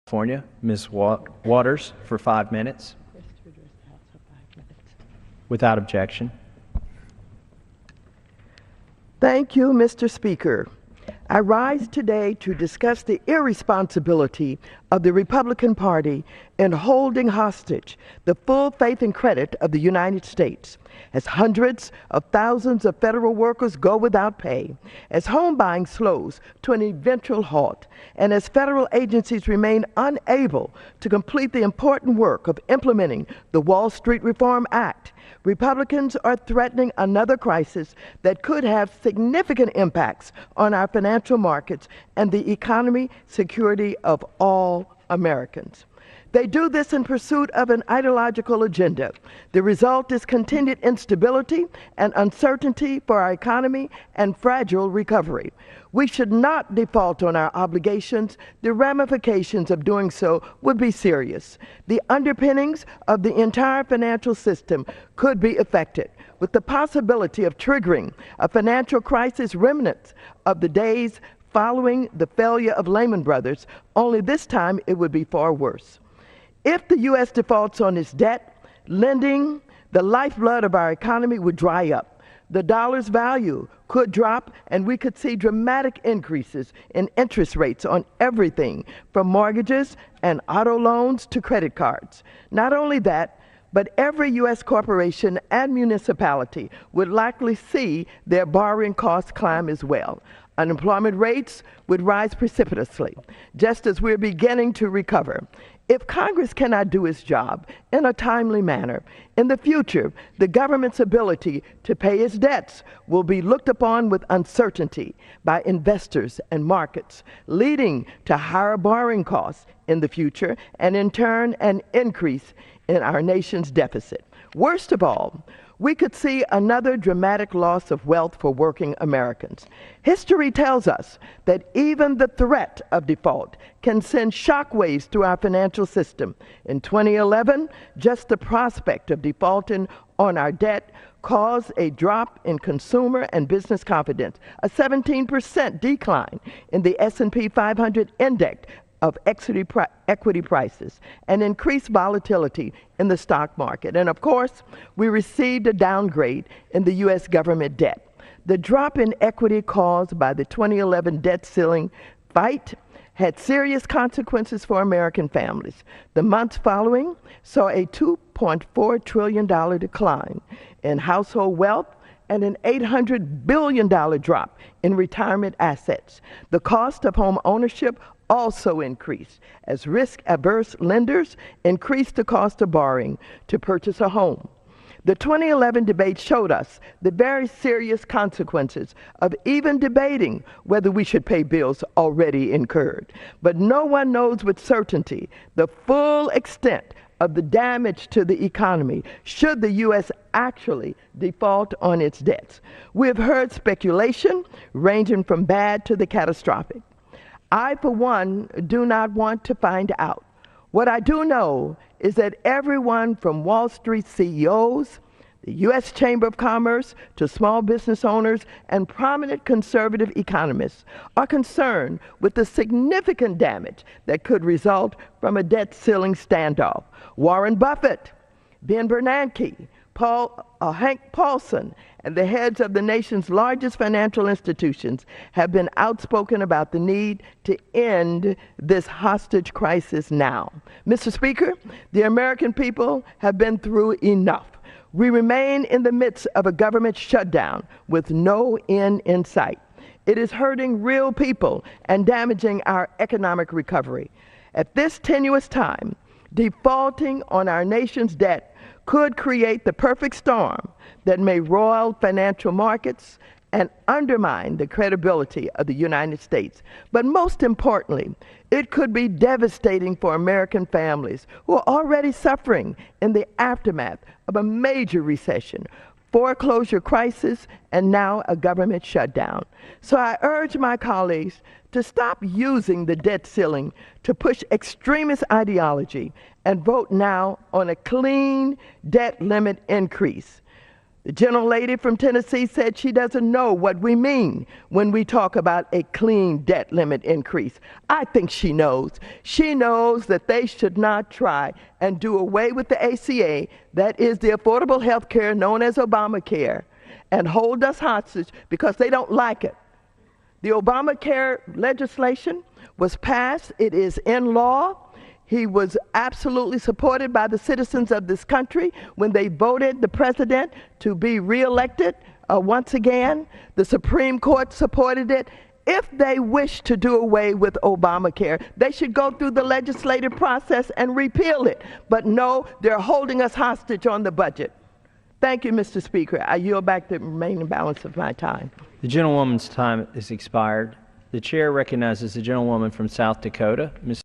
California, Ms. Waters, for 5 minutes, without objection. Thank you, Mr. Speaker. I rise today to discuss the irresponsibility of the Republican Party in holding hostage the full faith and credit of the United States, as hundreds of thousands of federal workers go without pay, as home buying slows to an eventual halt, and as federal agencies remain unable to complete the important work of implementing the Wall Street Reform Act. Republicans are threatening another crisis that could have significant impacts on our financial markets and the economic security of all Americans. They do this in pursuit of an ideological agenda. The result is continued instability and uncertainty for our economy and fragile recovery. We should not default on our obligations. The ramifications of doing so would be serious. The underpinnings of the entire financial system could be affected, with the possibility of triggering a financial crisis remnants of the days following the failure of Lehman Brothers, only this time it would be far worse. If the U.S. defaults on its debt, lending, the lifeblood of our economy would dry up. The dollar's value could drop, and we could see dramatic increases in interest rates on everything from mortgages and auto loans to credit cards. Not only that, but every U.S. corporation and municipality would likely see their borrowing costs climb as well. Unemployment rates would rise precipitously, just as we're beginning to recover. If Congress cannot do its job in a timely manner, in the future, the government's ability to pay its debts will be looked upon with uncertainty by investors and markets, leading to higher borrowing costs in the future and, in turn, an increase in our nation's deficit. Worst of all, we could see another dramatic loss of wealth for working Americans. History tells us that even the threat of default can send shockwaves through our financial system. In 2011, just the prospect of defaulting on our debt caused a drop in consumer and business confidence, a 17% decline in the S&P 500 index of equity prices, and increased volatility in the stock market. And of course, we received a downgrade in the U.S. government debt. The drop in equity caused by the 2011 debt ceiling fight had serious consequences for American families. The months following saw a $2.4 trillion decline in household wealth and an $800 billion drop in retirement assets. The cost of home ownership also increased as risk-averse lenders increased the cost of borrowing to purchase a home. The 2011 debate showed us the very serious consequences of even debating whether we should pay bills already incurred. But no one knows with certainty the full extent of the damage to the economy should the U.S. actually default on its debts. We have heard speculation ranging from bad to the catastrophic. I, for one, do not want to find out. What I do know is that everyone from Wall Street CEOs, the U.S. Chamber of Commerce, to small business owners and prominent conservative economists are concerned with the significant damage that could result from a debt ceiling standoff. Warren Buffett, Ben Bernanke, Hank Paulson, and the heads of the nation's largest financial institutions have been outspoken about the need to end this hostage crisis now. Mr. Speaker, the American people have been through enough. We remain in the midst of a government shutdown with no end in sight. It is hurting real people and damaging our economic recovery. At this tenuous time, defaulting on our nation's debt could create the perfect storm that may roil financial markets and undermine the credibility of the United States. But most importantly, it could be devastating for American families who are already suffering in the aftermath of a major recession, foreclosure crisis, and now a government shutdown. So I urge my colleagues to stop using the debt ceiling to push extremist ideology and vote now on a clean debt limit increase. The gentlelady from Tennessee said she doesn't know what we mean when we talk about a clean debt limit increase. I think she knows. She knows that they should not try and do away with the ACA, that is the affordable health care known as Obamacare, and hold us hostage because they don't like it. The Obamacare legislation was passed. It is in law. He was absolutely supported by the citizens of this country when they voted the president to be reelected once again. The Supreme Court supported it. If they wish to do away with Obamacare, they should go through the legislative process and repeal it. But no, they're holding us hostage on the budget. Thank you, Mr. Speaker. I yield back the remaining balance of my time. The gentlewoman's time is expired. The chair recognizes the gentlewoman from South Dakota, Ms.